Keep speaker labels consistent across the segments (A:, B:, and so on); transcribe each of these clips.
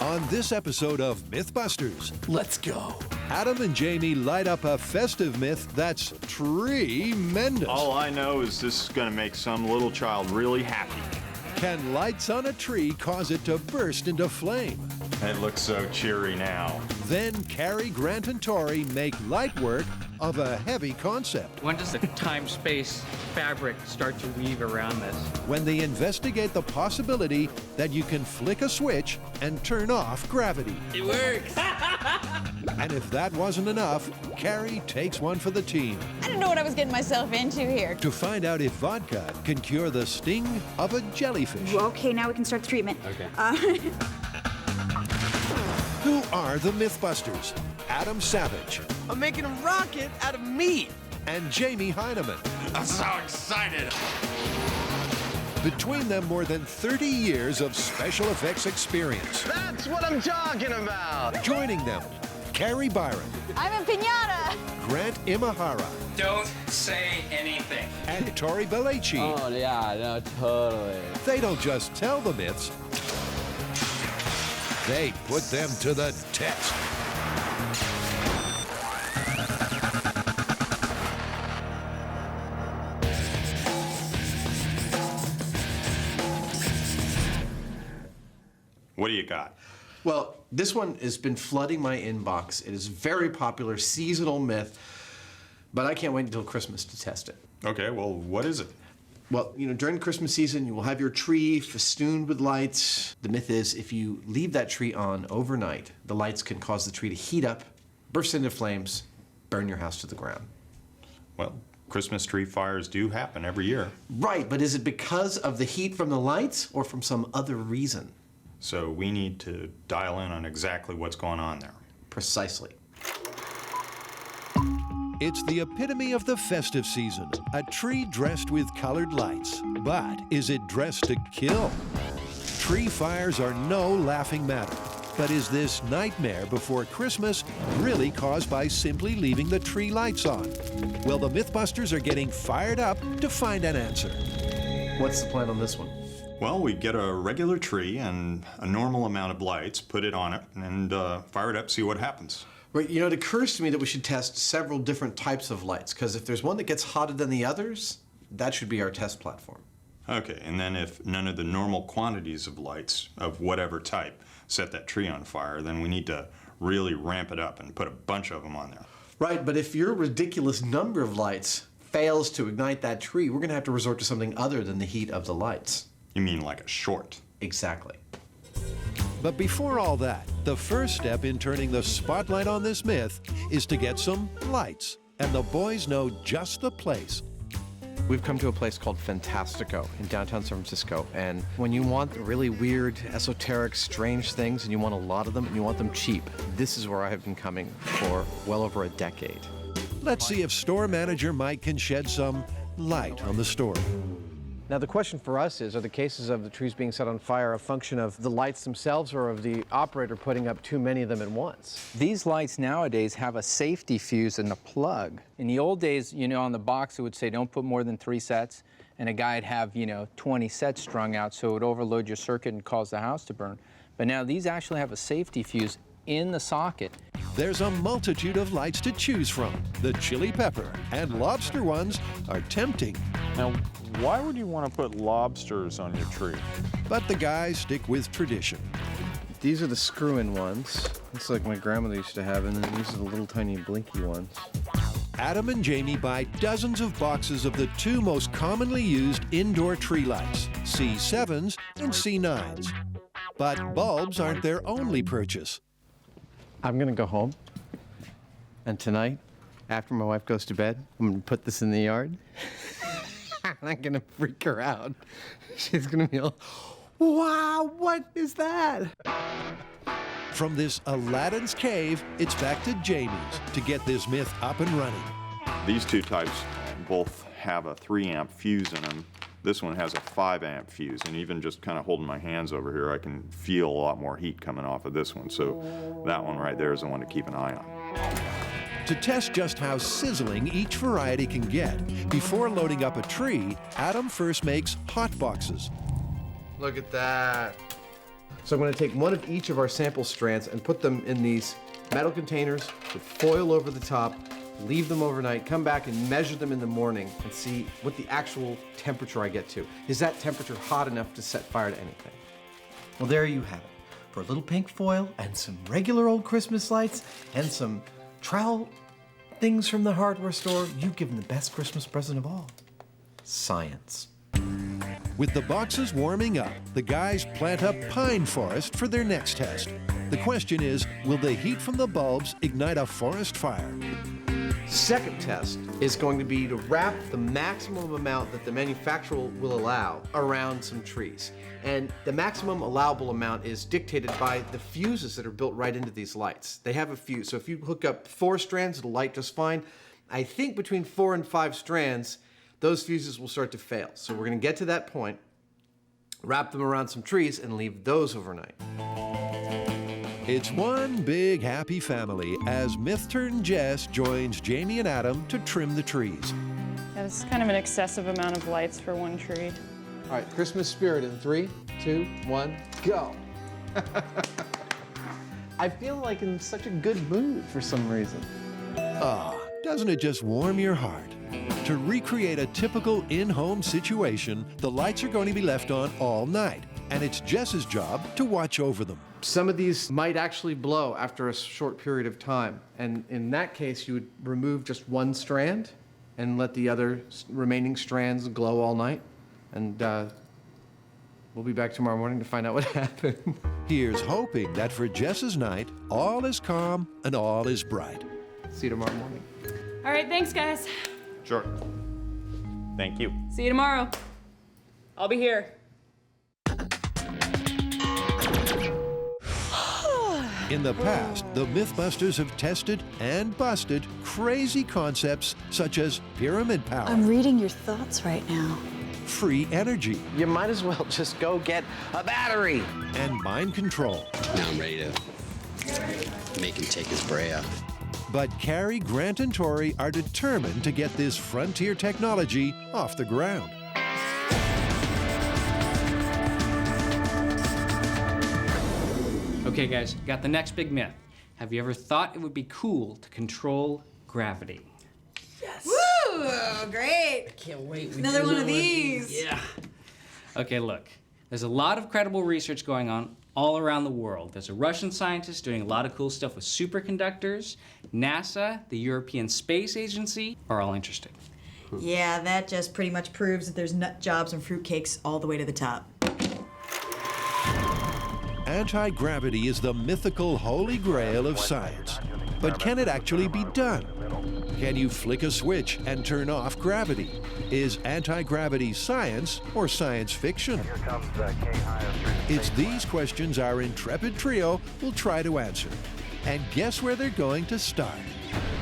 A: On this episode of MythBusters,
B: Let's go.
A: Adam and Jamie light up a festive myth that's tremendous.
C: All I know is this is going to make some little child really happy.
A: Can lights on a tree cause it to burst into flame?
C: It looks so cheery now.
A: Then Carrie, Grant, and Tori make light work of a heavy concept.
D: When does the time-space fabric start to weave around this?
A: When they investigate the possibility that you can flick a switch and turn off gravity.
D: It works!
A: And if that wasn't enough, Carrie takes one for the team
E: I didn't know what I was getting myself into here.
A: to find out if vodka can cure the sting of a jellyfish.
E: Okay, now we can start the treatment.
D: Okay.
A: Who are the MythBusters? Adam Savage
B: I'm making a rocket out of meat.
A: and Jamie Heineman.
B: I'm so excited.
A: Between them, more than 30 years of special effects experience.
B: That's what I'm talking about.
A: Joining them, Carrie Byron,
E: I'm a piñata.
A: Grant Imahara,
D: Don't say anything.
A: and Tori Belleci.
F: Oh, yeah, no, totally.
A: They don't just tell the myths, they put them to the test.
C: What do you got?
G: Well, this one has been flooding my inbox. It is a very popular seasonal myth, but I can't wait until Christmas to test it.
C: Okay, well, what is it?
G: Well, you know, during the Christmas season, you will have your tree festooned with lights. The myth is if you leave that tree on overnight, the lights can cause the tree to heat up, burst into flames, burn your house to the ground.
C: Well, Christmas tree fires do happen every year.
G: Right, but is it because of the heat from the lights or from some other reason?
C: So we need to dial in on exactly what's going on there.
G: Precisely.
A: It's the epitome of the festive season, a tree dressed with colored lights. But is it dressed to kill? Tree fires are no laughing matter. But is this nightmare before Christmas really caused by simply leaving the tree lights on? Well, the MythBusters are getting fired up to find an answer.
G: What's the plan on this one?
C: Well, we get a regular tree and a normal amount of lights, put it on it, and fire it up, see what happens.
G: Right, you know, it occurs to me that we should test several different types of lights, because if there's one that gets hotter than the others, that should be our test platform.
C: Okay, and then if none of the normal quantities of lights of whatever type set that tree on fire, then we need to really ramp it up and put a bunch of them on there.
G: Right, but if your ridiculous number of lights fails to ignite that tree, we're going to have to resort to something other than the heat of the lights.
C: You mean like a short?
G: Exactly.
A: But before all that, the first step in turning the spotlight on this myth is to get some lights. And the boys know just the place.
H: We've come to a place called Fantastico in downtown San Francisco, and when you want really weird, esoteric, strange things, and you want a lot of them, and you want them cheap, this is where I have been coming for well over a decade.
A: Let's see if store manager Mike can shed some light on the story.
H: Now the question for us is, are the cases of the trees being set on fire a function of the lights themselves or of the operator putting up too many of them at once?
D: These lights nowadays have a safety fuse and a plug. In the old days, you know, on the box it would say don't put more than 3 sets, and a guy'd have, 20 sets strung out, so it would overload your circuit and cause the house to burn. But now these actually have a safety fuse in the socket.
A: There's a multitude of lights to choose from. The chili pepper and lobster ones are tempting.
I: Now, why would you want to put lobsters on your tree?
A: But the guys stick with tradition.
H: These are the screw-in ones. It's like my grandmother used to have, and then these are the little tiny blinky ones.
A: Adam and Jamie buy dozens of boxes of the 2 most commonly used indoor tree lights, C7s and C9s. But bulbs aren't their only purchase.
H: I'm gonna go home, and tonight, after my wife goes to bed, I'm gonna put this in the yard. I'm gonna freak her out. She's gonna be like, wow, what is that?
A: From this Aladdin's cave, it's back to Jamie's to get this myth up and running.
C: These two types both have a 3-amp fuse in them. This one has a 5-amp fuse, and even just kind of holding my hands over here, I can feel a lot more heat coming off of this one. So that one right there is the one to keep an eye on.
A: To test just how sizzling each variety can get, before loading up a tree, Adam first makes hot boxes.
H: Look at that.
G: So I'm going to take one of each of our sample strands and put them in these metal containers with foil over the top, leave them overnight, come back and measure them in the morning and see what the actual temperature I get to. Is that temperature hot enough to set fire to anything? Well, there you have it. For a little pink foil and some regular old Christmas lights and some trowel things from the hardware store, you've given the best Christmas present of all. Science.
A: With the boxes warming up, the guys plant a pine forest for their next test. The question is, will the heat from the bulbs ignite a forest fire?
G: Second test is going to be to wrap the maximum amount that the manufacturer will allow around some trees. And the maximum allowable amount is dictated by the fuses that are built right into these lights. They have a fuse, so if you hook up 4 strands, it'll light just fine. I think between 4 and 5 strands, those fuses will start to fail. So we're gonna get to that point, wrap them around some trees, and leave those overnight.
A: It's one big happy family as Myth-Turned Jess joins Jamie and Adam to trim the trees.
J: Yeah, this is kind of an excessive amount of lights for one tree.
H: All right, Christmas spirit in 3, 2, 1, go. I feel like in such a good mood for some reason.
A: Ah, doesn't it just warm your heart? To recreate a typical in-home situation, the lights are going to be left on all night, and it's Jess's job to watch over them.
G: Some of these might actually blow after a short period of time, and in that case, you would remove just 1 strand and let the other remaining strands glow all night, and we'll be back tomorrow morning to find out what happened.
A: Here's hoping that for Jess's night, all is calm and all is bright.
G: See you tomorrow morning.
J: All right, thanks, guys.
C: Sure. Thank you.
J: See you tomorrow. I'll be here.
A: In the past, the MythBusters have tested and busted crazy concepts such as pyramid power,
E: I'm reading your thoughts right now.
A: free energy,
H: You might as well just go get a battery.
A: and mind control.
K: Now I'm ready to make him take his bray off.
A: But Carrie, Grant, and Tori are determined to get this frontier technology off the ground.
L: Okay, guys, got the next big myth. Have you ever thought it would be cool to control gravity?
E: Woo! Great!
K: Can't wait.
E: Another one of these.
L: Yeah. Okay, look. There's a lot of credible research going on all around the world. There's a Russian scientist doing a lot of cool stuff with superconductors. NASA, the European Space Agency are all interested.
E: Yeah, that just pretty much proves that there's nut jobs and fruitcakes all the way to the top.
A: Anti-gravity is the mythical holy grail of science. But can it actually be done? Can you flick a switch and turn off gravity? Is anti-gravity science or science fiction? It's these questions our intrepid trio will try to answer. And guess where they're going to start?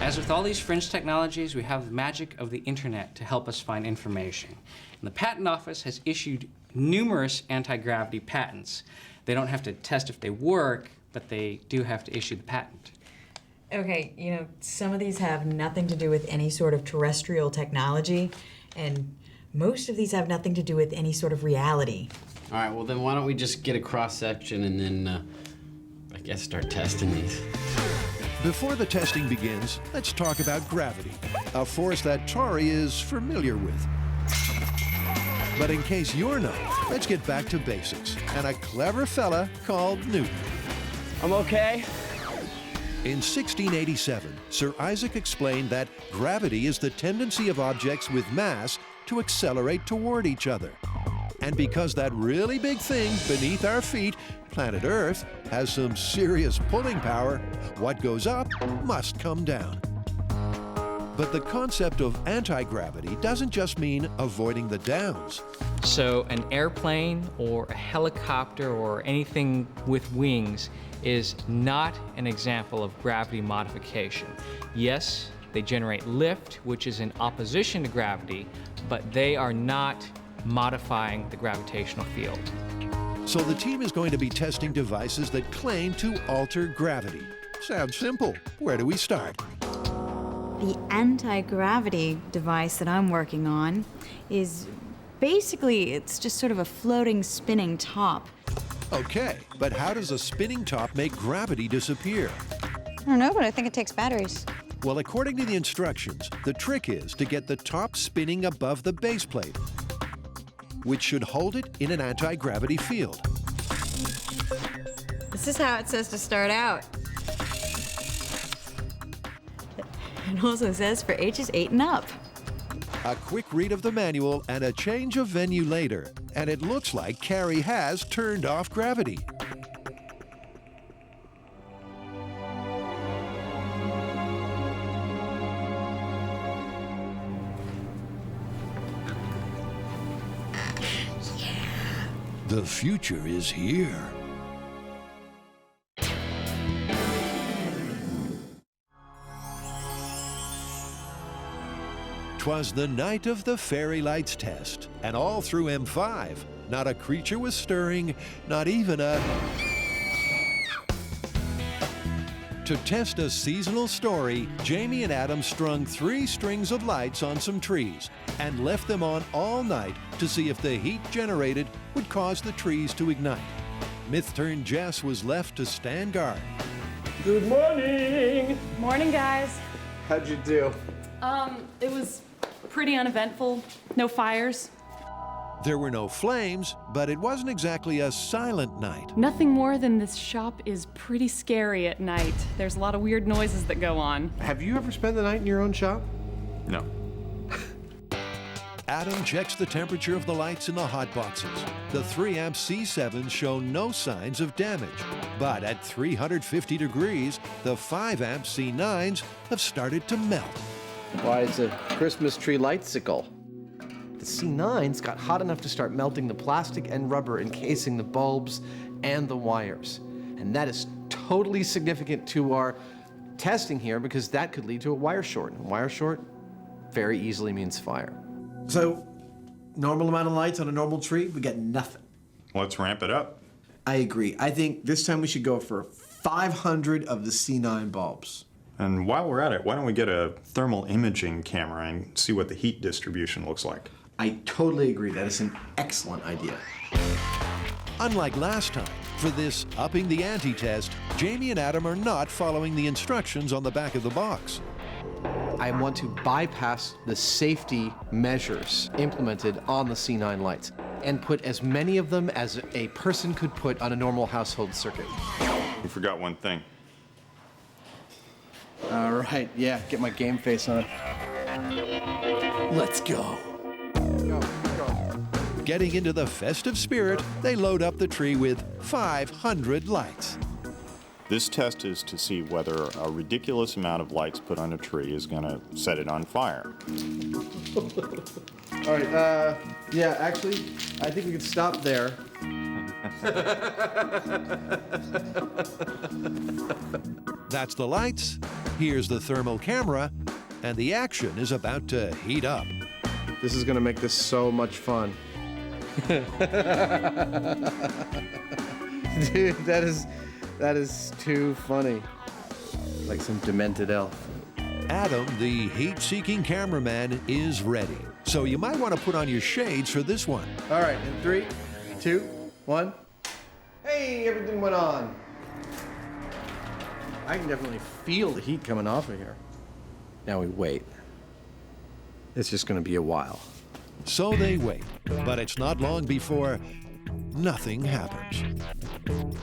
L: As with all these fringe technologies, we have the magic of the internet to help us find information. And the Patent Office has issued numerous anti-gravity patents. They don't have to test if they work, but they do have to issue the patent.
M: Okay, you know, some of these have nothing to do with any sort of terrestrial technology, and most of these have nothing to do with any sort of reality.
K: All right, well then why don't we just get a cross-section and then, I guess, start testing these.
A: Before the testing begins, let's talk about gravity, a force that Tori is familiar with. But in case you're not, let's get back to basics and a clever fella called Newton.
F: I'm okay.
A: In 1687, Sir Isaac explained that gravity is the tendency of objects with mass to accelerate toward each other. And because that really big thing beneath our feet, planet Earth, has some serious pulling power, what goes up must come down. But the concept of anti-gravity doesn't just mean avoiding the downs.
D: So an airplane or a helicopter or anything with wings is not an example of gravity modification. Yes, they generate lift, which is in opposition to gravity, but they are not modifying the gravitational field.
A: So the team is going to be testing devices that claim to alter gravity. Sounds simple. Where do we start?
E: The anti-gravity device that I'm working on is basically, it's just sort of a floating, spinning top.
A: Okay, but how does a spinning top make gravity disappear?
N: I don't know, but I think it takes batteries.
A: Well, according to the instructions, the trick is to get the top spinning above the base plate, which should hold it in an anti-gravity field.
M: This is how it says to start out. It also says for ages 8 and up.
A: A quick read of the manual and a change of venue later, and it looks like Carrie has turned off gravity. The future is here. 'Twas the night of the fairy lights test, and all through M5, not a creature was stirring, not even a... To test a seasonal story, Jamie and Adam strung 3 strings of lights on some trees and left them on all night to see if the heat generated would cause the trees to ignite. Myth-turned Jess was left to stand guard.
F: Good morning.
J: Morning, guys.
F: How'd you do?
J: It was pretty uneventful. No fires.
A: There were no flames, but it wasn't exactly a silent night.
J: Nothing more than this shop is pretty scary at night. There's a lot of weird noises that go on.
G: Have you ever spent the night in your own shop?
C: No.
A: Adam checks the temperature of the lights in the hot boxes. The 3-amp C7s show no signs of damage. But at 350 degrees, the 5-amp C9s have started to melt.
H: Why, it's a Christmas tree lightsicle. The C9s got hot enough to start melting the plastic and rubber encasing the bulbs and the wires. And that is totally significant to our testing here because that could lead to a wire short. And a wire short very easily means fire.
G: So, normal amount of lights on a normal tree, we get nothing.
C: Let's ramp it up.
G: I agree. I think this time we should go for 500 of the C9 bulbs.
C: And while we're at it, why don't we get a thermal imaging camera and see what the heat distribution looks like?
G: I totally agree. That is an excellent idea.
A: Unlike last time, for this upping the ante test, Jamie and Adam are not following the instructions on the back of the box.
H: I want to bypass the safety measures implemented on the C9 lights and put as many of them as a person could put on a normal household circuit.
C: We forgot one thing.
H: All right, yeah, get my game face on.
B: Let's go.
A: Getting into the festive spirit, they load up the tree with 500 lights.
C: This test is to see whether a ridiculous amount of lights put on a tree is going to set it on fire.
H: All right, yeah, actually, I think we could stop there.
A: That's the lights, here's the thermal camera, and the action is about to heat up.
H: This is gonna make this so much fun. Dude, that is too funny. Like some demented elf.
A: Adam, the heat-seeking cameraman, is ready. So you might want to put on your shades for this one.
H: All right, in 3, 2, 1. Hey, everything went on. I can definitely feel the heat coming off of here. Now we wait. It's just gonna be a while.
A: So they wait, but it's not long before nothing happens.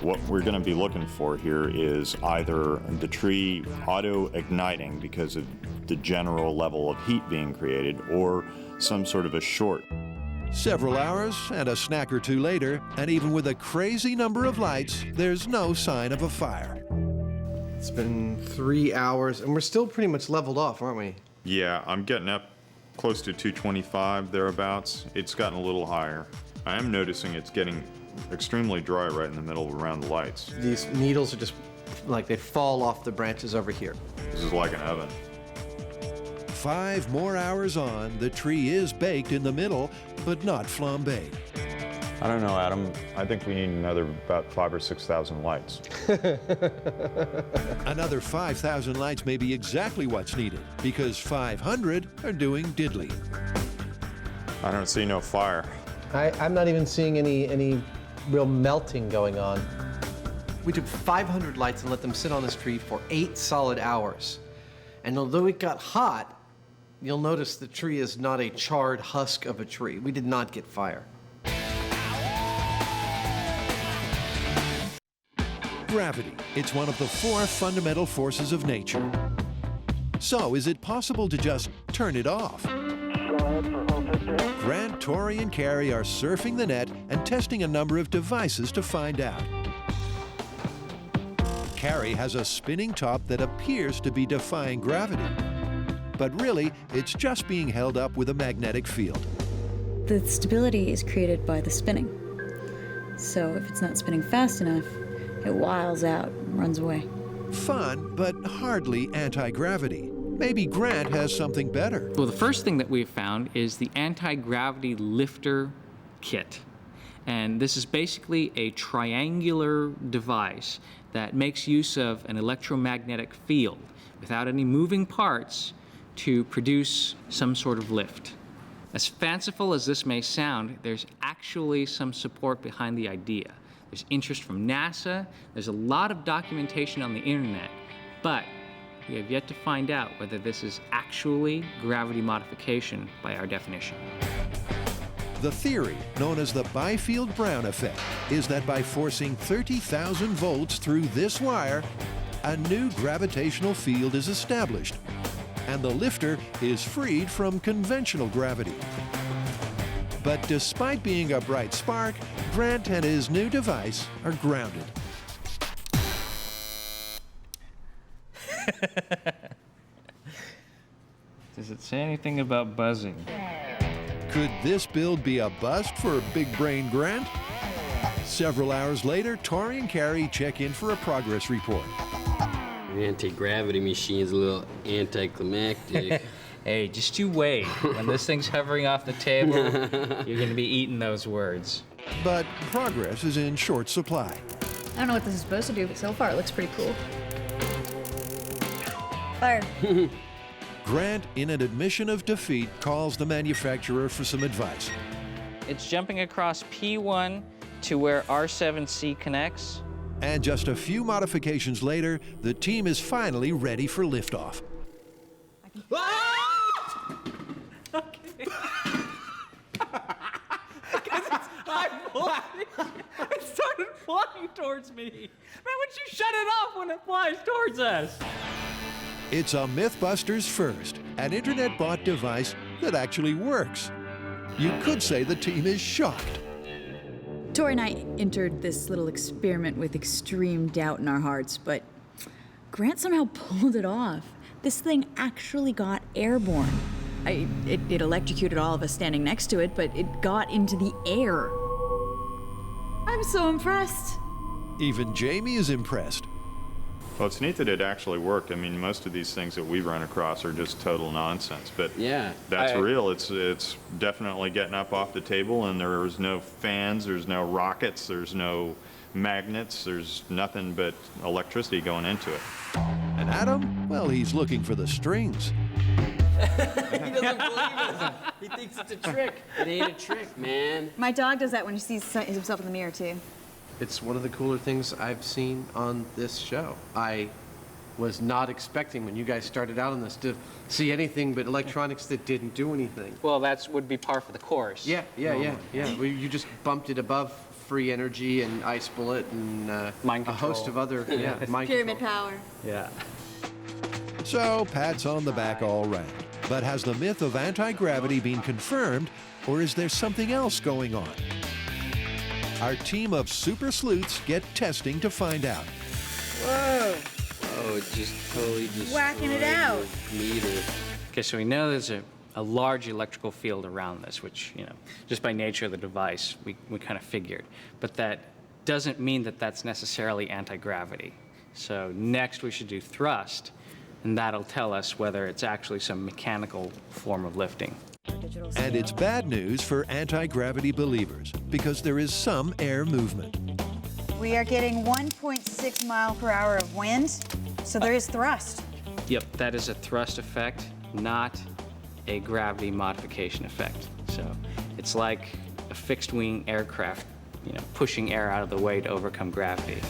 C: What we're going to be looking for here is either the tree auto-igniting because of the general level of heat being created, or some sort of a short.
A: Several hours and a snack or two later, and even with a crazy number of lights, there's no sign of a fire.
H: It's been 3 hours, and we're still pretty much leveled off, aren't we?
C: Yeah, I'm getting up close to 225, thereabouts. It's gotten a little higher. I am noticing it's getting extremely dry right in the middle around the lights.
H: These needles are just like they fall off the branches over here.
C: This is like an oven.
A: 5 more hours on, the tree is baked in the middle, but not flambéed.
C: I don't know, Adam. I think we need another about 5,000 or 6,000 lights.
A: Another 5,000 lights may be exactly what's needed, because 500 are doing diddly.
C: I don't see no fire.
H: I'm not even seeing any real melting going on.
G: We took 500 lights and let them sit on this tree for 8 solid hours. And although it got hot, you'll notice the tree is not a charred husk of a tree. We did not get fire.
A: Gravity. It's one of the 4 fundamental forces of nature. So, is it possible to just turn it off? Grant, Tori, and Carrie are surfing the net and testing a number of devices to find out. Carrie has a spinning top that appears to be defying gravity. But really, it's just being held up with a magnetic field.
N: The stability is created by the spinning. So if it's not spinning fast enough, it wiles out and runs away.
A: Fun, but hardly anti-gravity. Maybe Grant has something better.
L: Well, the first thing that we've found is the anti-gravity lifter kit. And this is basically a triangular device that makes use of an electromagnetic field without any moving parts to produce some sort of lift. As fanciful as this may sound, there's actually some support behind the idea. There's interest from NASA, there's a lot of documentation on the internet, but we have yet to find out whether this is actually gravity modification by our definition.
A: The theory, known as the Byfield-Brown effect, is that by forcing 30,000 volts through this wire, a new gravitational field is established, and the lifter is freed from conventional gravity. But despite being a bright spark, Grant and his new device are grounded.
L: Does it say anything about buzzing?
A: Could this build be a bust for Big Brain Grant? Several hours later, Tori and Carrie check in for a progress report.
K: AntiGravity Machine is a little anticlimactic.
L: Hey, just you wait. When this thing's hovering off the table, you're gonna be eating those words.
A: But progress is in short supply.
N: I don't know what this is supposed to do, but so far it looks pretty cool. Fire.
A: Grant, in an admission of defeat, calls the manufacturer for some advice.
L: It's jumping across P1 to where R7C connects.
A: And just a few modifications later, the team is finally ready for liftoff.
L: It started flying towards me. Man, why don't you shut it off when it flies towards us?
A: It's a MythBusters first, an internet-bought device that actually works. You could say the team is shocked.
M: Tori and I entered this little experiment with extreme doubt in our hearts, but Grant somehow pulled it off. This thing actually got airborne. It electrocuted all of us standing next to it, but it got into the air. I'm so impressed.
A: Even Jamie is impressed.
C: Well, it's neat that it actually worked. I mean, most of these things that we run across are just total nonsense, but
K: Yeah.
C: that's real. It's definitely getting up off the table, and there's no fans, there's no rockets, there's no magnets, there's nothing but electricity going into it.
A: And Adam, well, he's looking for the strings.
K: He doesn't believe it. He thinks it's a trick. It ain't a trick, man.
N: My dog does that when he sees himself in the mirror, too.
G: It's one of the cooler things I've seen on this show. I was not expecting, when you guys started out on this, to see anything but electronics that didn't do anything.
L: Well, that would be par for the course.
G: Yeah. Well, you just bumped it above free energy and ice bullet and a host of other mind
N: Pyramid
G: control.
N: power.
L: Yeah.
A: So, pats on the back all right. But has the myth of anti-gravity been confirmed, or is there something else going on? Our team of super sleuths get testing to find out.
N: Whoa.
K: Oh, it just totally destroyed
N: Whacking it out.
K: the meter.
L: Okay, so we know there's a large electrical field around this, which, just by nature of the device, we kind of figured. But that doesn't mean that that's necessarily anti-gravity. So next we should do thrust, and that'll tell us whether it's actually some mechanical form of lifting.
A: And it's bad news for anti-gravity believers, because there is some air movement.
N: We are getting 1.6 mile per hour of wind, so there is thrust.
L: Yep, that is a thrust effect, not a gravity modification effect. So it's like a fixed-wing aircraft pushing air out of the way to overcome gravity.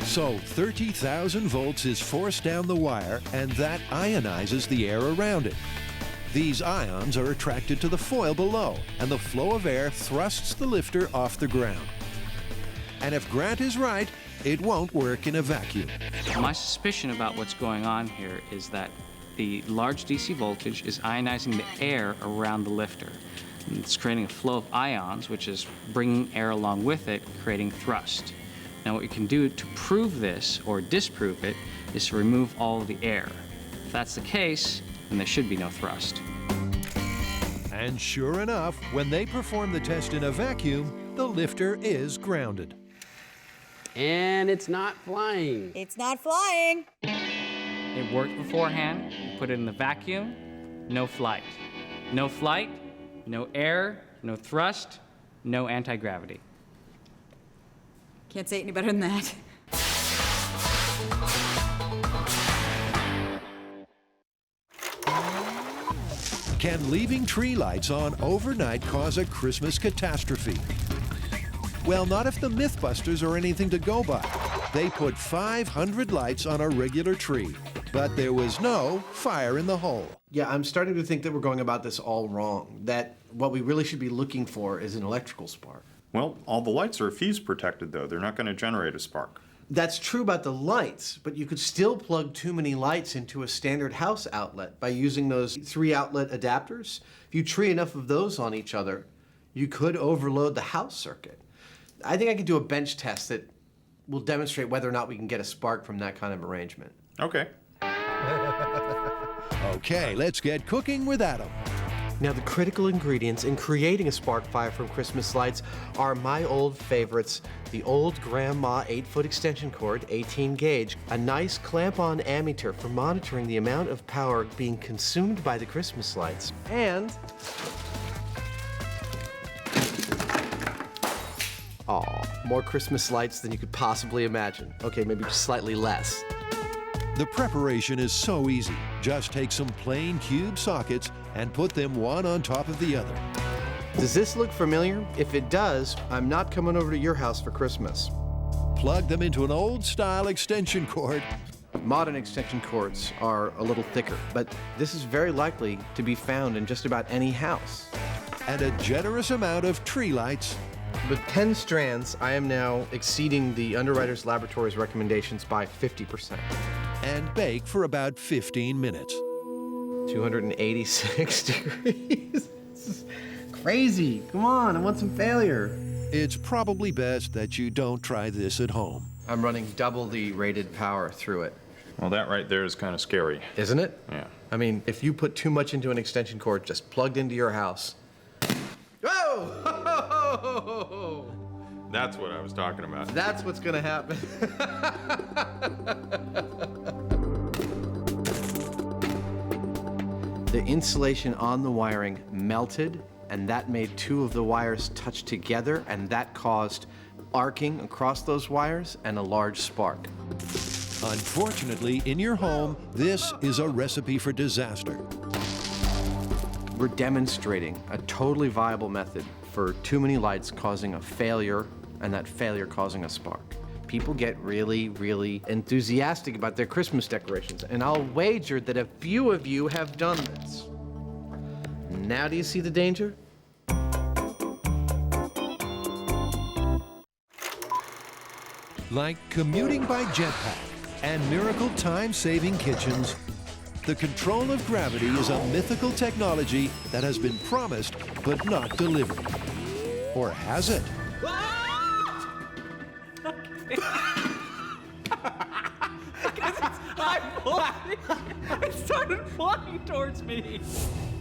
A: So 30,000 volts is forced down the wire, and that ionizes the air around it. These ions are attracted to the foil below, and the flow of air thrusts the lifter off the ground. And if Grant is right, it won't work in a vacuum.
L: My suspicion about what's going on here is that the large DC voltage is ionizing the air around the lifter. And it's creating a flow of ions, which is bringing air along with it, creating thrust. Now what you can do to prove this, or disprove it, is to remove all of the air. If that's the case, then there should be no thrust.
A: And sure enough, when they perform the test in a vacuum, the lifter is grounded.
K: And it's not flying.
E: It's not flying.
L: It worked beforehand, you put it in the vacuum, no flight. No flight, no air, no thrust, no anti-gravity.
E: Can't say it any better than that.
A: Can leaving tree lights on overnight cause a Christmas catastrophe? Well, not if the MythBusters are anything to go by. They put 500 lights on a regular tree, but there was no fire in the hole.
G: Yeah, I'm starting to think that we're going about this all wrong, that what we really should be looking for is an electrical spark.
C: Well, all the lights are fuse protected, though. They're not going to generate a spark.
G: That's true about the lights, but you could still plug too many lights into a standard house outlet by using those 3-outlet adapters. If you tree enough of those on each other, you could overload the house circuit. I think I could do a bench test that will demonstrate whether or not we can get a spark from that kind of arrangement.
C: Okay.
A: Okay, let's get cooking with Adam.
G: Now, the critical ingredients in creating a spark fire from Christmas lights are my old favorites: the old grandma 8-foot extension cord, 18 gauge, a nice clamp-on ammeter for monitoring the amount of power being consumed by the Christmas lights, and more Christmas lights than you could possibly imagine. Okay, maybe just slightly less.
A: The preparation is so easy. Just take some plain cube sockets and put them one on top of the other.
G: Does this look familiar? If it does, I'm not coming over to your house for Christmas.
A: Plug them into an old-style extension cord.
G: Modern extension cords are a little thicker, but this is very likely to be found in just about any house.
A: And a generous amount of tree lights.
G: With 10 strands, I am now exceeding the Underwriters Laboratories recommendations by 50%.
A: And bake for about 15 minutes.
G: 286 degrees. This is crazy. Come on, I want some failure.
A: It's probably best that you don't try this at home.
G: I'm running double the rated power through it.
C: Well, that right there is kind of scary.
G: Isn't it?
C: Yeah.
G: I mean, if you put too much into an extension cord just plugged into your house. Whoa!
C: That's what I was talking about.
G: That's what's gonna happen. The insulation on the wiring melted, and that made 2 of the wires touch together, and that caused arcing across those wires and a large spark.
A: Unfortunately, in your home, this is a recipe for disaster.
G: We're demonstrating a totally viable method for too many lights causing a failure, and that failure causing a spark. People get really, really enthusiastic about their Christmas decorations, and I'll wager that a few of you have done this. Now do you see the danger?
A: Like commuting by jetpack and miracle time-saving kitchens, the control of gravity is a mythical technology that has been promised but not delivered. Or has it?
L: It started flying towards me.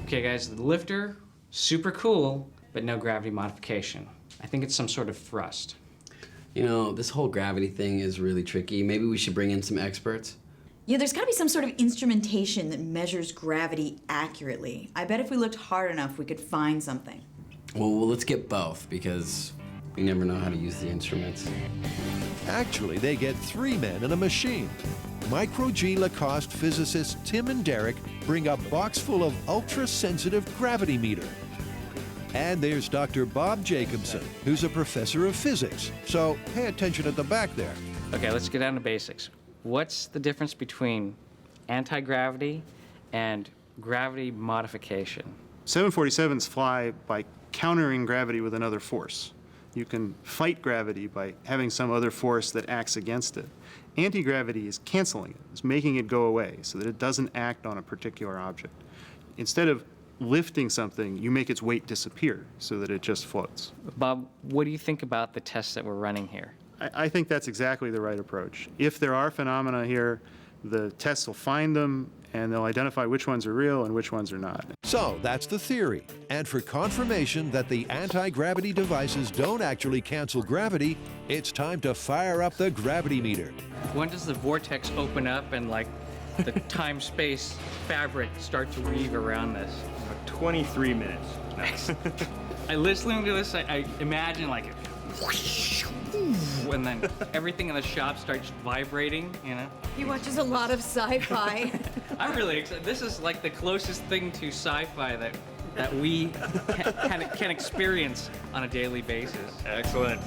L: Okay, guys, the lifter, super cool, but no gravity modification. I think it's some sort of thrust.
K: You know, this whole gravity thing is really tricky. Maybe we should bring in some experts.
E: Yeah, there's gotta be some sort of instrumentation that measures gravity accurately. I bet if we looked hard enough, we could find something.
K: Well, let's get both, because we never know how to use the instruments.
A: Actually, they get 3 men and a machine. Micro-G Lacoste physicists Tim and Derek bring a box full of ultra-sensitive gravity meter. And there's Dr. Bob Jacobson, who's a professor of physics. So pay attention at the back there.
L: Okay, let's get down to basics. What's the difference between anti-gravity and gravity modification?
O: 747s fly by countering gravity with another force. You can fight gravity by having some other force that acts against it. Anti-gravity is canceling it, it's making it go away so that it doesn't act on a particular object. Instead of lifting something, you make its weight disappear so that it just floats.
L: Bob, what do you think about the tests that we're running here?
O: I think that's exactly the right approach. If there are phenomena here, the tests will find them and they'll identify which ones are real and which ones are not.
A: So that's the theory. And for confirmation that the anti-gravity devices don't actually cancel gravity, it's time to fire up the gravity meter.
L: When does the vortex open up and like the time-space fabric start to weave around this?
P: 23 minutes.
L: Nice. Listening to this, I imagine like and then everything in the shop starts vibrating, you know?
E: He watches a lot of sci-fi.
L: I'm really excited. This is like the closest thing to sci-fi that we can experience on a daily basis.
P: Excellent.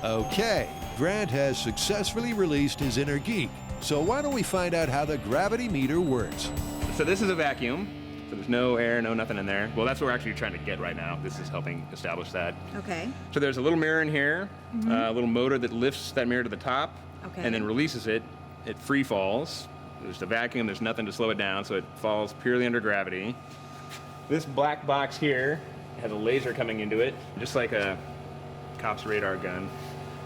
A: Okay, Grant has successfully released his inner geek. So why don't we find out how the gravity meter works?
P: So this is a vacuum. So there's no air, no nothing in there. Well, that's what we're actually trying to get right now. This is helping establish that.
E: Okay.
P: So there's a little mirror in here, a little motor that lifts that mirror to the top, and then releases it. It free falls. There's the vacuum, there's nothing to slow it down, so it falls purely under gravity. This black box here has a laser coming into it, just like a cop's radar gun.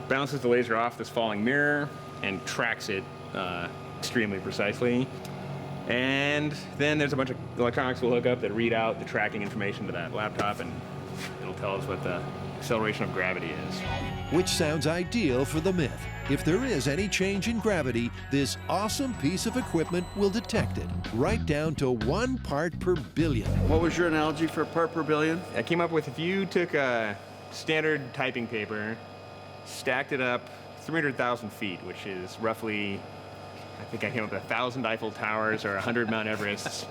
P: Bounces the laser off this falling mirror and tracks it extremely precisely. And then there's a bunch of electronics we'll hook up that read out the tracking information to that laptop, and it'll tell us what the acceleration of gravity is.
A: Which sounds ideal for the myth. If there is any change in gravity, this awesome piece of equipment will detect it, right down to 1 part per billion.
F: What was your analogy for part per billion?
P: I came up with if you took a standard typing paper, stacked it up 300,000 feet, which is roughly, I think I came up with 1,000 Eiffel Towers or 100 Mount Everests,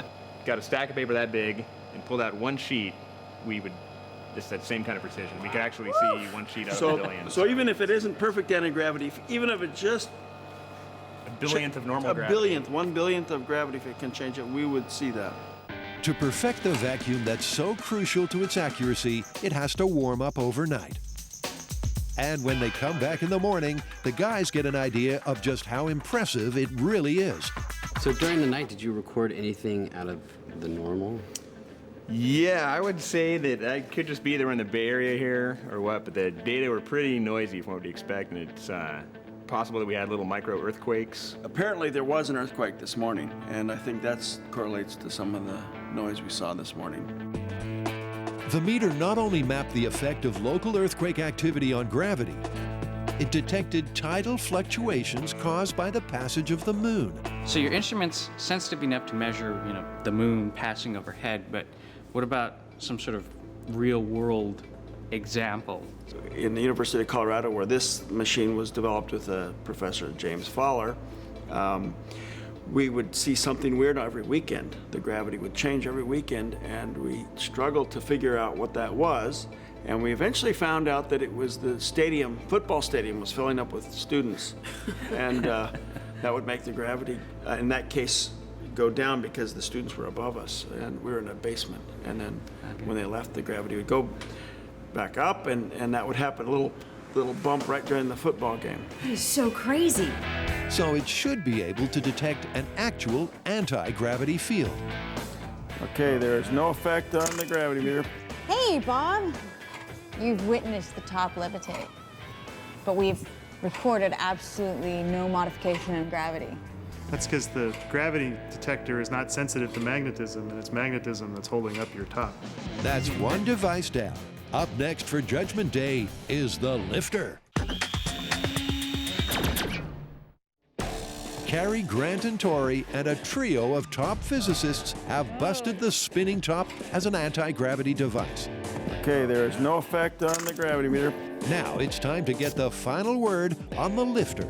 P: got a stack of paper that big, and pulled out one sheet, we would, just that same kind of precision. We could actually see one sheet out of a billion.
F: So even if it isn't perfect anti-gravity, even if it's just
P: a billionth of normal gravity.
F: A billionth, 1 billionth of gravity, if it can change it, we would see that.
A: To perfect the vacuum that's so crucial to its accuracy, it has to warm up overnight. And when they come back in the morning, the guys get an idea of just how impressive it really is.
K: So during the night, did you record anything out of the normal?
P: Yeah, I would say that I could just be either in the Bay Area here or what, but the data were pretty noisy from what we'd expect, and it's possible that we had little micro earthquakes.
F: Apparently there was an earthquake this morning, and I think that correlates to some of the noise we saw this morning.
A: The meter not only mapped the effect of local earthquake activity on gravity, it detected tidal fluctuations caused by the passage of the moon.
L: So your instrument's sensitive enough to measure, you know, the moon passing overhead, but what about some sort of real-world example?
F: In the University of Colorado, where this machine was developed with Professor James Fowler, we would see something weird every weekend. The gravity would change every weekend, and we struggled to figure out what that was. And we eventually found out that it was the stadium, football stadium was filling up with students. And that would make the gravity, in that case, go down because the students were above us and we were in a basement. And then when they left, the gravity would go back up, and that would happen, a little bump right during the football game.
E: That is so crazy.
A: So it should be able to detect an actual anti-gravity field.
F: Okay, there is no effect on the gravity meter.
Q: Hey, Bob. You've witnessed the top levitate, but we've recorded absolutely no modification in gravity.
O: That's because the gravity detector is not sensitive to magnetism, and it's magnetism that's holding up your top.
A: That's one device down. Up next for Judgment Day is the lifter. Carrie, Grant, and Tori and a trio of top physicists have busted the spinning top as an anti-gravity device.
F: Okay, there is no effect on the gravity meter.
A: Now it's time to get the final word on the lifter.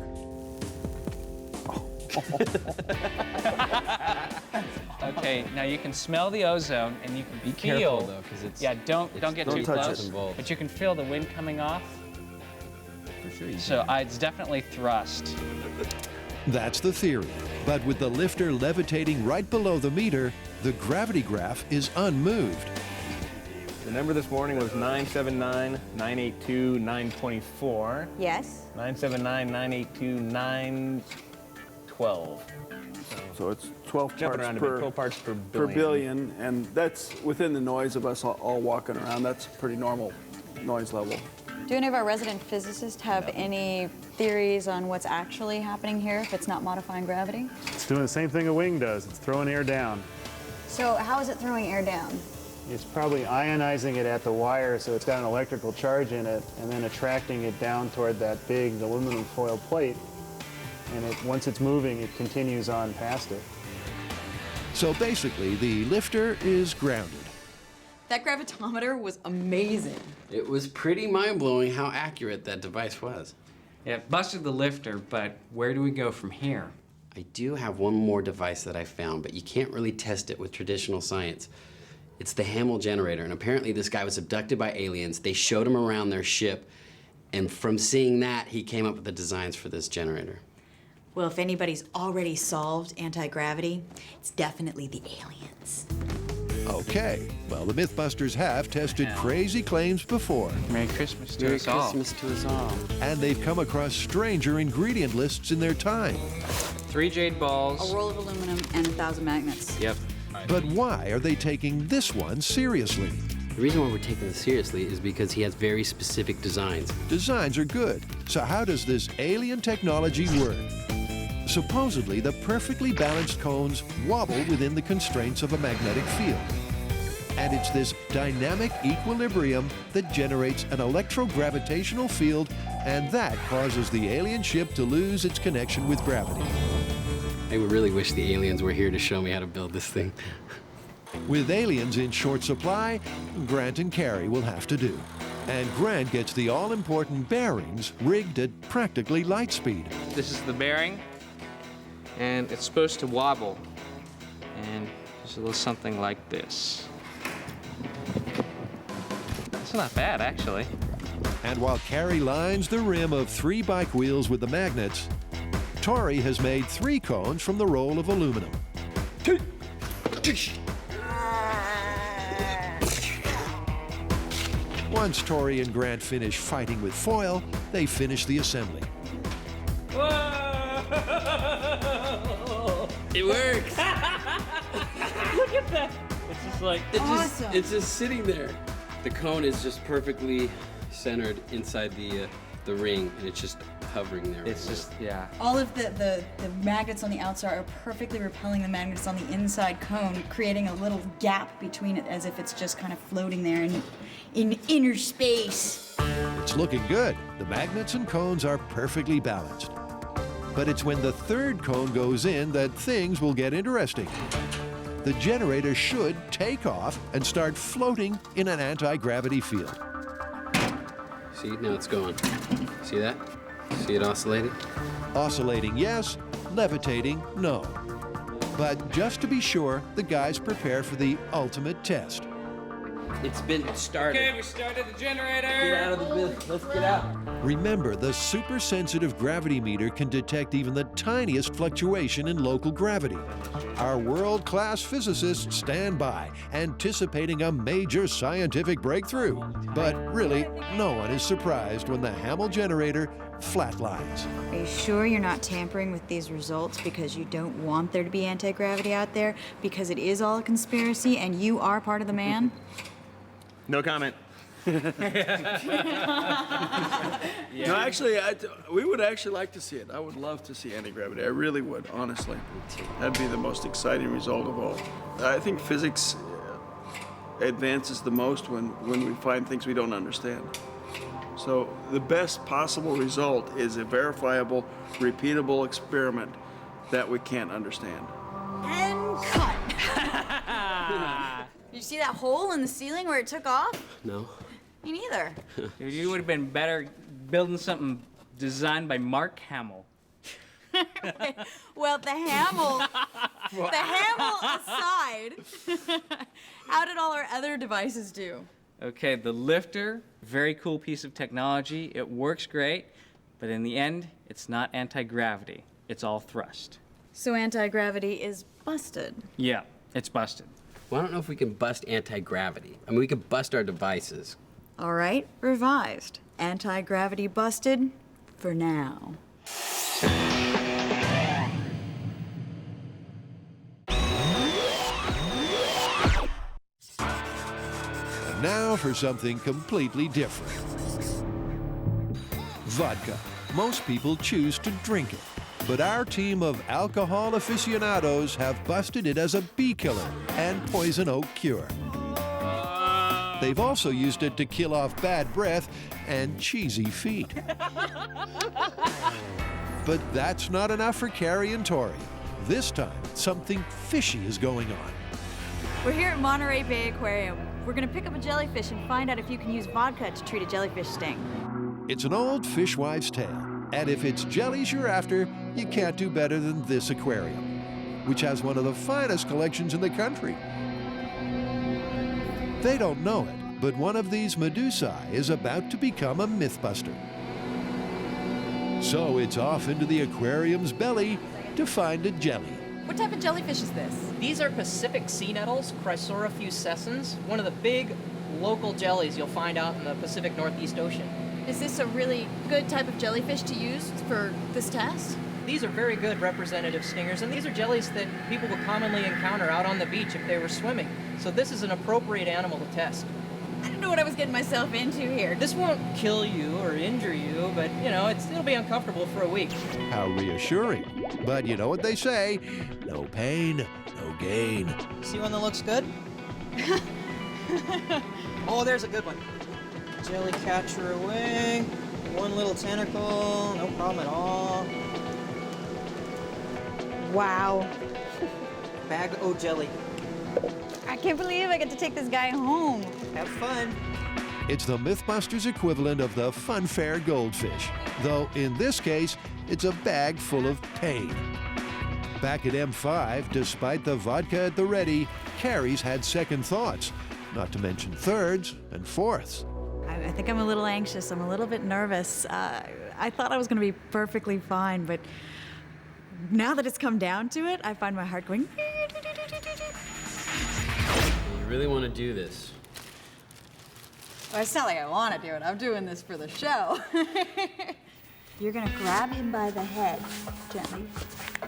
L: Okay, now you can smell the ozone and you can
K: Be
L: feel.
K: careful though, because it's.
L: Yeah, don't get
F: Don't
L: too
F: touch
L: close.
F: it.
L: But you can feel the wind coming off.
K: For sure.
L: So it's definitely thrust.
A: That's the theory. But with the lifter levitating right below the meter, the gravity graph is unmoved.
P: The number this morning was 979, 982, 924.
Q: Yes.
P: 979, 982, 912.
F: So it's 12
P: Jumping
F: parts
P: around a
F: per,
P: bit, 12 parts per
F: per billion, and that's within the noise of us all walking around. That's a pretty normal noise level.
Q: Do any of our resident physicists have any theories on what's actually happening here if it's not modifying gravity?
O: It's doing the same thing a wing does. It's throwing air down.
Q: So how is it throwing air down?
O: It's probably ionizing it at the wire, so it's got an electrical charge in it, and then attracting it down toward that big aluminum foil plate. And once it's moving, it continues on past it.
A: So basically, the lifter is grounded.
E: That gravitometer was amazing.
K: It was pretty mind-blowing how accurate that device was.
L: Yeah, it busted the lifter, but where do we go from here?
K: I do have one more device that I found, but you can't really test it with traditional science. It's the Hamel generator, and apparently this guy was abducted by aliens. They showed him around their ship, and from seeing that, he came up with the designs for this generator.
E: Well, if anybody's already solved anti-gravity, it's definitely the aliens.
A: Okay, well, the MythBusters have tested crazy claims before.
L: Merry Christmas to
K: Merry
L: us all.
K: Christmas to us all.
A: And they've come across stranger ingredient lists in their time.
L: 3 jade balls.
E: A roll of aluminum and 1,000 magnets.
L: Yep.
A: But why are they taking this one seriously?
K: The reason why we're taking this seriously is because he has very specific designs.
A: Designs are good. So how does this alien technology work? Supposedly, the perfectly balanced cones wobble within the constraints of a magnetic field. And it's this dynamic equilibrium that generates an electrogravitational field, and that causes the alien ship to lose its connection with gravity.
K: I really wish the aliens were here to show me how to build this thing.
A: With aliens in short supply, Grant and Carrie will have to do. And Grant gets the all-important bearings rigged at practically light speed.
L: This is the bearing, and it's supposed to wobble. And there's a little something like this. It's not bad, actually.
A: And while Carrie lines the rim of 3 bike wheels with the magnets, Tori has made 3 cones from the roll of aluminum. Once Tori and Grant finish fighting with foil, they finish the assembly.
K: It works!
L: Look at that! It's just like,
K: It's just sitting there. The cone is just perfectly centered inside the ring, and it's just hovering there.
L: it's just, yeah.
M: All of the magnets on the outside are perfectly repelling the magnets on the inside cone, creating a little gap between it as if it's just kind of floating there in inner space.
A: It's looking good. The magnets and cones are perfectly balanced. But it's when the 3rd cone goes in that things will get interesting. The generator should take off and start floating in an anti-gravity field.
K: See, now it's going. See that? See it oscillating?
A: Oscillating, yes. Levitating, no. But just to be sure, the guys prepare for the ultimate test.
K: It's been started.
L: Okay, we started the generator.
K: Get out of the bit. Let's get out.
A: Remember, the super-sensitive gravity meter can detect even the tiniest fluctuation in local gravity. Our world-class physicists stand by, anticipating a major scientific breakthrough. But really, no one is surprised when the Hamel generator flatlines.
E: Are you sure you're not tampering with these results because you don't want there to be anti-gravity out there? Because it is all a conspiracy and you are part of the man?
P: No comment.
F: No, actually, we would actually like to see it. I would love to see anti-gravity. I really would, honestly. That'd be the most exciting result of all. I think physics advances the most when we find things we don't understand. So the best possible result is a verifiable, repeatable experiment that we can't understand.
M: And cut. You see that hole in the ceiling where it took off?
K: No.
M: Me neither.
L: Dude, you would have been better building something designed by Mark Hamill.
E: Well, the Hamel aside, how did all our other devices do?
L: Okay, the lifter, very cool piece of technology. It works great, but in the end, it's not anti-gravity. It's all thrust.
E: So anti-gravity is busted.
L: Yeah, it's busted.
K: Well, I don't know if we can bust anti-gravity. I mean, we can bust our devices.
E: All right, revised. Anti-gravity busted for now.
A: And now for something completely different. Vodka. Most people choose to drink it. But our team of alcohol aficionados have busted it as a bee killer and poison oak cure. They've also used it to kill off bad breath and cheesy feet. But that's not enough for Carrie and Tori. This time, something fishy is going on.
E: We're here at Monterey Bay Aquarium. We're gonna pick up a jellyfish and find out if you can use vodka to treat a jellyfish sting.
A: It's an old fishwife's tale. And if it's jellies you're after, you can't do better than this aquarium, which has one of the finest collections in the country. They don't know it, but one of these medusae is about to become a mythbuster. So it's off into the aquarium's belly to find a jelly.
E: What type of jellyfish is this?
R: These are Pacific sea nettles, Chrysora fuscescens, one of the big local jellies you'll find out in the Pacific Northeast Ocean.
E: Is this a really good type of jellyfish to use for this test?
R: These are very good representative stingers, and these are jellies that people would commonly encounter out on the beach if they were swimming. So this is an appropriate animal to test.
E: I didn't know what I was getting myself into here.
R: This won't kill you or injure you, but you know, it'll be uncomfortable for a week.
A: How reassuring. But you know what they say, no pain, no gain.
R: See one that looks good? Oh, there's a good one. Jelly catcher wing, one little tentacle, no problem at all.
E: Wow.
R: Bag o' jelly.
E: I can't believe I get to take this guy home.
R: Have fun.
A: It's the Mythbusters equivalent of the funfair goldfish, though in this case, it's a bag full of pain. Back at M5, despite the vodka at the ready, Carrie's had second thoughts, not to mention thirds and fourths.
E: I think I'm a little anxious. I'm a little bit nervous. I thought I was going to be perfectly fine, but now that it's come down to it, I find my heart going.
K: You really want to do this?
E: Well, it's not like I want to do it. I'm doing this for the show. You're going to grab him by the head, gently,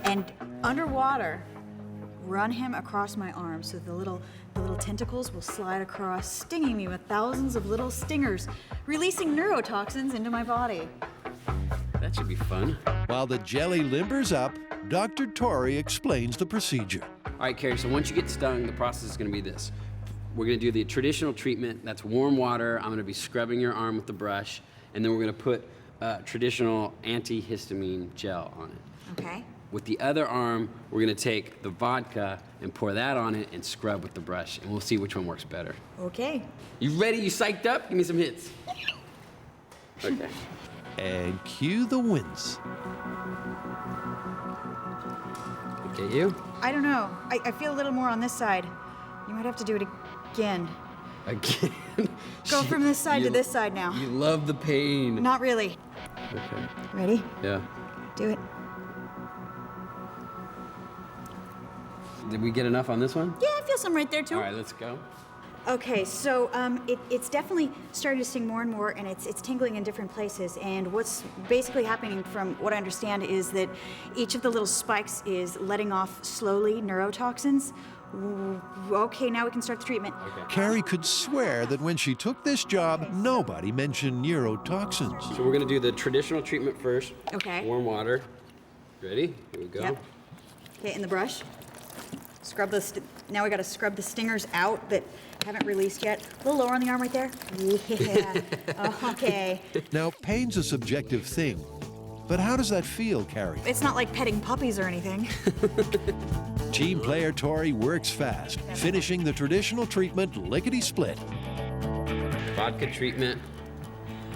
E: and underwater, run him across my arm so the little tentacles will slide across, stinging me with thousands of little stingers, releasing neurotoxins into my body.
K: That should be fun.
A: While the jelly limbers up, Dr. Tori explains the procedure.
K: All right, Carrie, so once you get stung, the process is going to be this. We're going to do the traditional treatment. That's warm water. I'm going to be scrubbing your arm with the brush, and then we're going to put traditional antihistamine gel on it.
E: Okay.
K: With the other arm, we're going to take the vodka and pour that on it and scrub with the brush, and we'll see which one works better.
E: Okay.
K: You ready? You psyched up? Give me some hits. Okay.
A: And cue the wince.
K: Okay, you?
E: I don't know. I feel a little more on this side. You might have to do it again.
K: Again?
E: Go from this side to this side now.
K: You love the pain.
E: Not really.
K: Okay.
E: Ready?
K: Yeah.
E: Do it.
K: Did we get enough on this one?
E: Yeah, I feel some right there too.
K: All right, let's go.
E: Okay, so it's definitely starting to sting more and more, and it's tingling in different places. And what's basically happening, from what I understand, is that each of the little spikes is letting off slowly neurotoxins. Okay, now we can start the treatment.
K: Okay.
A: Carrie could swear that when she took this job, nobody mentioned neurotoxins.
K: So we're gonna do the traditional treatment first.
E: Okay.
K: Warm water. Ready? Here we go.
E: Yep. Okay, in the brush. Scrub now we gotta scrub the stingers out that haven't released yet. A little lower on the arm right there. Yeah. Okay.
A: Now, pain's a subjective thing, but how does that feel, Carrie?
E: It's not like petting puppies or anything.
A: Team player Tori works fast, finishing the traditional treatment lickety-split.
K: Vodka treatment.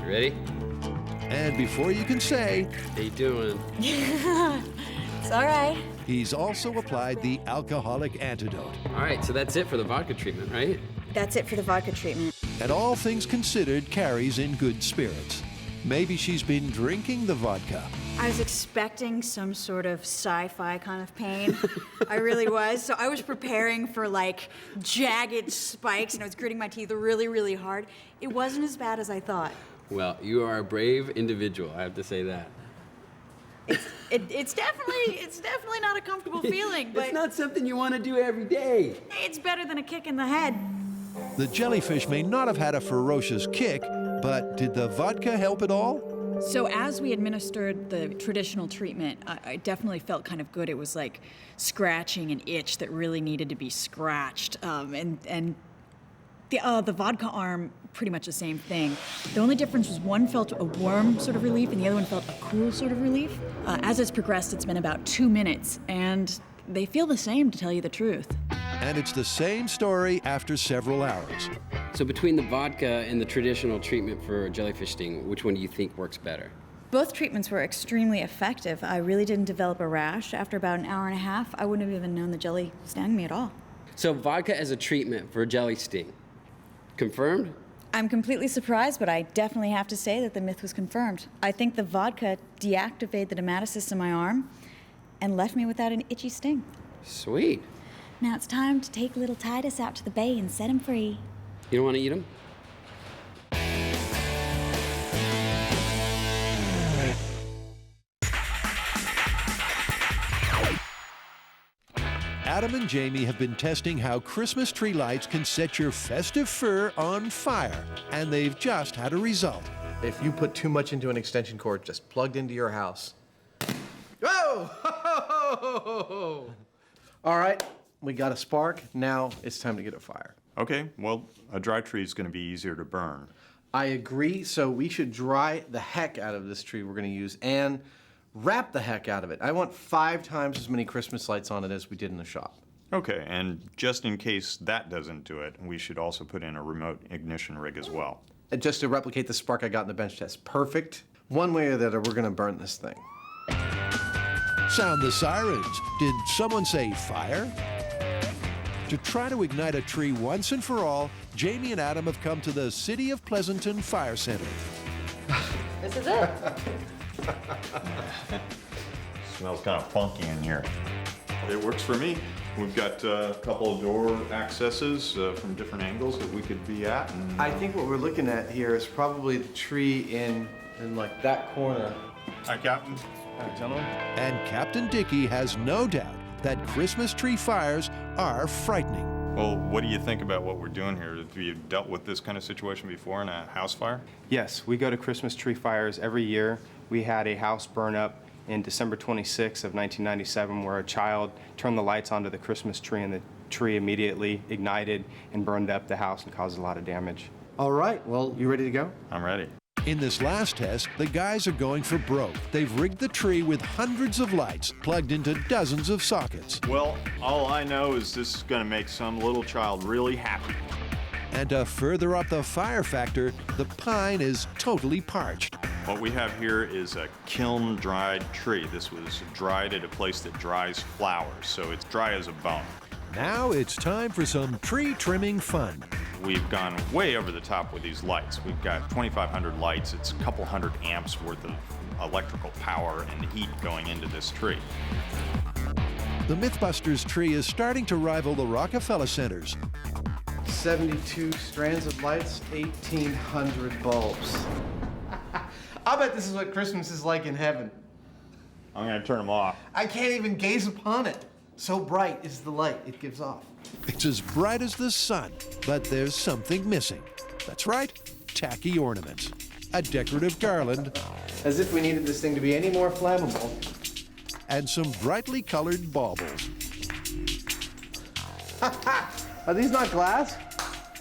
K: You ready?
A: And before you can say,
K: how you doing?
E: It's all right.
A: He's also applied the alcoholic antidote.
K: All right, so that's it for the vodka treatment, right?
E: That's it for the vodka treatment.
A: And all things considered, Carrie's in good spirits. Maybe she's been drinking the vodka.
E: I was expecting some sort of sci-fi kind of pain. I really was. So I was preparing for like jagged spikes and I was gritting my teeth really, really hard. It wasn't as bad as I thought.
K: Well, you are a brave individual, I have to say that.
E: It's definitely not a comfortable feeling, but
K: It's not something you want to do every day.
E: it's better than a kick in the head.
A: The jellyfish may not have had a ferocious kick, but did the vodka help at all?
M: So as we administered the traditional treatment, I definitely felt kind of good. It was like scratching an itch that really needed to be scratched. And the vodka arm, pretty much the same thing. The only difference was one felt a warm sort of relief and the other one felt a cool sort of relief. As it's progressed, it's been about 2 minutes, and they feel the same, to tell you the truth.
A: And it's the same story after several hours.
K: So between the vodka and the traditional treatment for a jellyfish sting, which one do you think works better?
N: Both treatments were extremely effective. I really didn't develop a rash. After about an hour and a half, I wouldn't have even known the jelly stung me at all.
K: So vodka as a treatment for a jelly sting. Confirmed?
N: I'm completely surprised, but I definitely have to say that the myth was confirmed. I think the vodka deactivated the nematocysts in my arm and left me without an itchy sting.
K: Sweet.
N: Now it's time to take little Titus out to the bay and set him free.
K: You don't want to eat them?
A: Adam and Jamie have been testing how Christmas tree lights can set your festive fur on fire, and they've just had a result.
G: If you put too much into an extension cord just plugged into your house. Whoa! All right, we got a spark. Now it's time to get a fire.
C: Okay, well, a dry tree is going to be easier to burn.
G: I agree, so we should dry the heck out of this tree we're going to use and wrap the heck out of it. I want 5 times as many Christmas lights on it as we did in the shop.
C: Okay, and just in case that doesn't do it, we should also put in a remote ignition rig as well.
G: And just to replicate the spark I got in the bench test. Perfect. One way or the other, we're going to burn this thing.
A: Sound the sirens. Did someone say fire? To try to ignite a tree once and for all, Jamie and Adam have come to the City of Pleasanton Fire Center.
E: This is it.
C: Smells kind of funky in here. It works for me. We've got a couple of door accesses from different angles that we could be at. And,
G: I think what we're looking at here is probably the tree in like that corner.
C: Hi, Captain.
G: Hi, gentlemen.
A: And Captain Dickey has no doubt that Christmas tree fires are frightening.
C: Well, what do you think about what we're doing here? Have you dealt with this kind of situation before in a house fire?
S: Yes, we go to Christmas tree fires every year. We had a house burn up in December 26th of 1997 where a child turned the lights onto the Christmas tree and the tree immediately ignited and burned up the house and caused a lot of damage.
G: All right, well, you ready to go?
C: I'm ready.
A: In this last test, the guys are going for broke. They've rigged the tree with hundreds of lights plugged into dozens of sockets.
C: Well, all I know is this is going to make some little child really happy.
A: And to further up the fire factor, the pine is totally parched.
C: What we have here is a kiln-dried tree. This was dried at a place that dries flowers, so it's dry as a bone.
A: Now it's time for some tree trimming fun.
C: We've gone way over the top with these lights. We've got 2,500 lights. It's a couple hundred amps worth of electrical power and heat going into this tree.
A: The MythBusters tree is starting to rival the Rockefeller Center's.
G: 72 strands of lights, 1,800 bulbs. I bet this is what Christmas is like in heaven.
C: I'm going to turn them off.
G: I can't even gaze upon it. So bright is the light it gives off.
A: It's as bright as the sun, but there's something missing. That's right, tacky ornaments. A decorative garland.
G: As if we needed this thing to be any more flammable.
A: And some brightly colored baubles.
G: Are these not glass?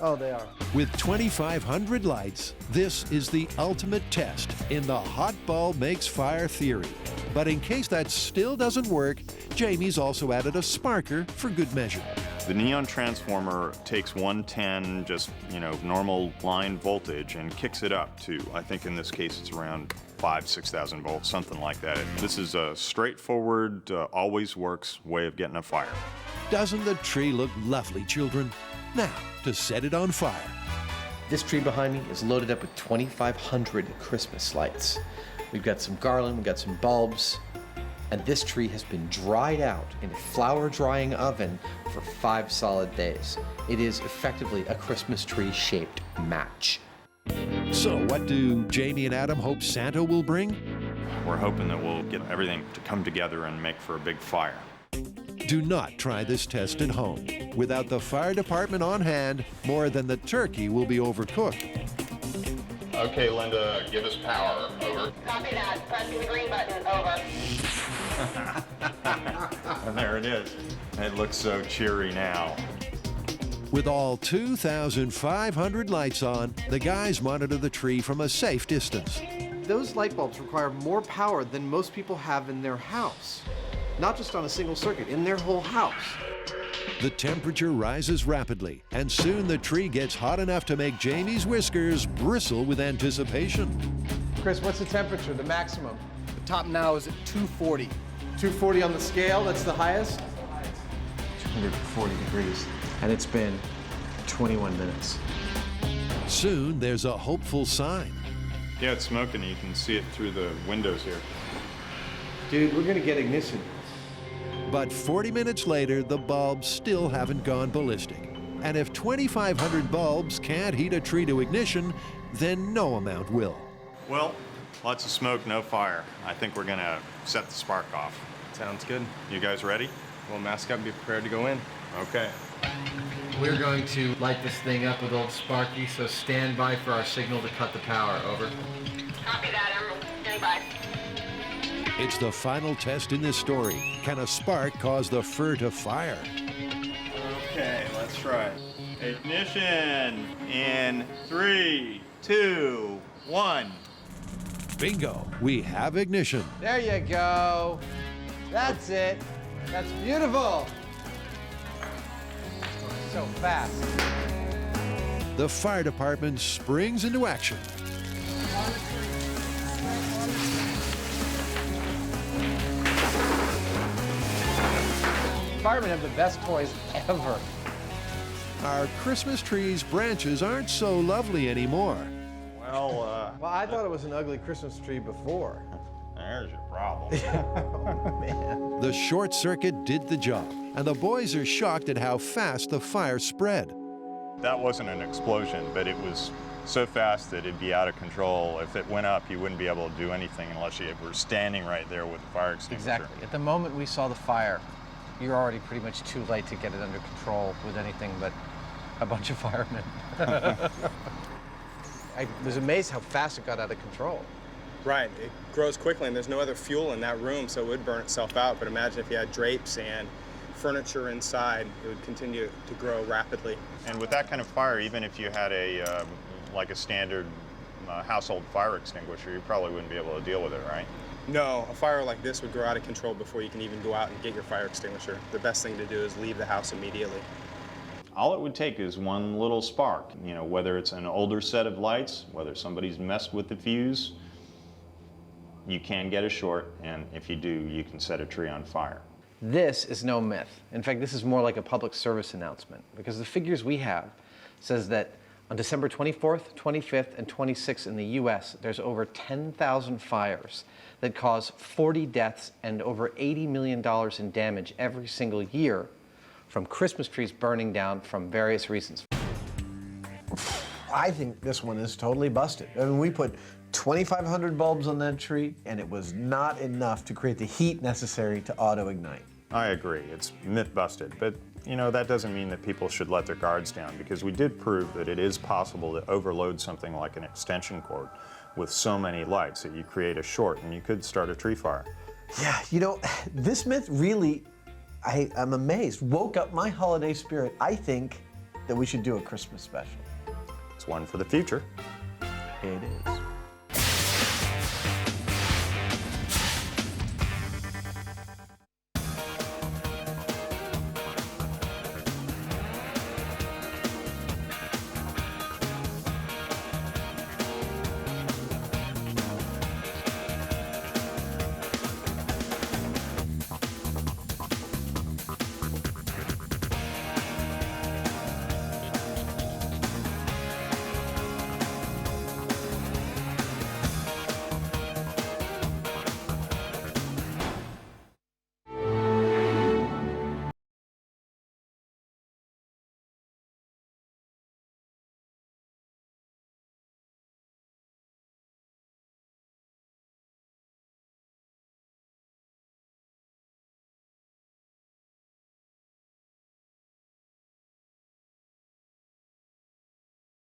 G: Oh, they are.
A: With 2,500 lights, this is the ultimate test in the hot bulb makes fire theory. But in case that still doesn't work, Jamie's also added a sparker for good measure.
C: The neon transformer takes 110, just, normal line voltage and kicks it up to, I think in this case it's around 6,000 volts, something like that. This is a straightforward, always works way of getting a fire.
A: Doesn't the tree look lovely, children? Now, to set it on fire.
G: This tree behind me is loaded up with 2,500 Christmas lights. We've got some garland, we've got some bulbs, and this tree has been dried out in a flour drying oven for 5 solid days. It is effectively a Christmas tree shaped match.
A: So what do Jamie and Adam hope Santa will bring?
C: We're hoping that we'll get everything to come together and make for a big fire.
A: Do not try this test at home. Without the fire department on hand, more than the turkey will be overcooked.
C: Okay, Linda, give us power. Over.
T: Copy that. Pressing the green button. Over.
C: And there it is. It looks so cheery now.
A: With all 2,500 lights on, the guys monitor the tree from a safe distance.
G: Those light bulbs require more power than most people have in their house. Not just on a single circuit, in their whole house.
A: The temperature rises rapidly, and soon the tree gets hot enough to make Jamie's whiskers bristle with anticipation.
G: Chris, what's the temperature, the maximum?
B: The top now is at 240.
G: 240 on the scale, that's the highest? 240 degrees. And it's been 21 minutes.
A: Soon there's a hopeful sign.
C: Yeah, it's smoking. You can see it through the windows here.
G: Dude, we're gonna get ignition.
A: But 40 minutes later, the bulbs still haven't gone ballistic. And if 2,500 bulbs can't heat a tree to ignition, then no amount will.
C: Well, lots of smoke, no fire. I think we're gonna set the spark off.
S: Sounds good.
C: You guys ready?
S: We'll mask up and be prepared to go in.
C: Okay.
D: We're going to light this thing up with old Sparky, so stand by for our signal to cut the power. Over.
T: Copy that. I'm standing by.
A: It's the final test in this story. Can a spark cause the fir to fire?
C: Okay, let's try it. Ignition in 3, 2, 1.
A: Bingo, we have ignition.
H: There you go. That's it. That's beautiful. So fast.
A: The fire department springs into action.
H: Firemen have the best toys ever.
A: Our Christmas tree's branches aren't so lovely anymore.
C: Well,
H: I thought it was an ugly Christmas tree before.
C: There's your problem.
H: Oh, man.
A: The short circuit did the job, and the boys are shocked at how fast the fire spread.
C: That wasn't an explosion, but it was so fast that it'd be out of control. If it went up, you wouldn't be able to do anything unless you were standing right there with the fire extinguisher.
D: Exactly. At the moment we saw the fire, you're already pretty much too late to get it under control with anything but a bunch of firemen.
H: I was amazed how fast it got out of control.
S: Right, it grows quickly and there's no other fuel in that room, so it would burn itself out. But imagine if you had drapes and furniture inside, it would continue to grow rapidly.
C: And with that kind of fire, even if you had a like a standard household fire extinguisher, you probably wouldn't be able to deal with it, right?
S: No, a fire like this would grow out of control before you can even go out and get your fire extinguisher. The best thing to do is leave the house immediately.
C: All it would take is one little spark, you know, whether it's an older set of lights, whether somebody's messed with the fuse, you can get a short, and if you do, you can set a tree on fire.
D: This is no myth. In fact, this is more like a public service announcement, because the figures we have says that on December 24th, 25th, and 26th in the US, there's over 10,000 fires that cause 40 deaths and over $80 million in damage every single year from Christmas trees burning down from various reasons.
G: I think this one is totally busted. I mean, we put 2,500 bulbs on that tree, and it was not enough to create the heat necessary to auto-ignite.
C: I agree, it's myth busted, but you know, that doesn't mean that people should let their guards down, because we did prove that it is possible to overload something like an extension cord with so many lights that you create a short and you could start a tree fire.
G: Yeah, you know, this myth really, I'm amazed, woke up my holiday spirit. I think that we should do a Christmas special.
C: It's one for the future.
G: It is.